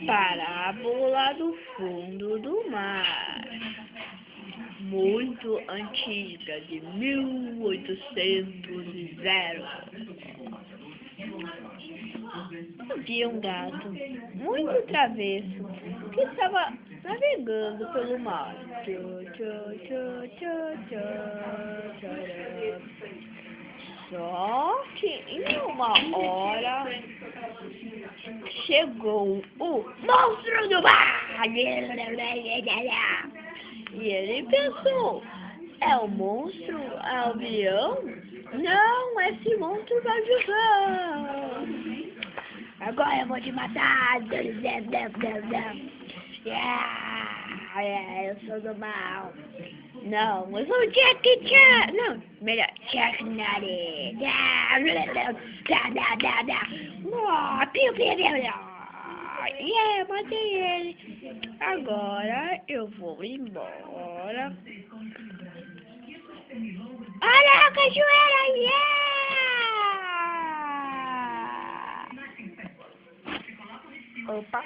Parábola do fundo do mar, muito antiga, de 1800. Havia um gato muito travesso que estava navegando pelo mar. Só que em uma hora chegou o monstro do mar. E ele pensou: é o monstro albião? Não, esse monstro vai jogar. Agora eu vou te matar. Eu sou do mal. Não, eu sou o Jack Chan. Não, melhor, Jack Nutty. Matei ele. Agora eu vou embora. Olha a cachoeira, yeah! Opa!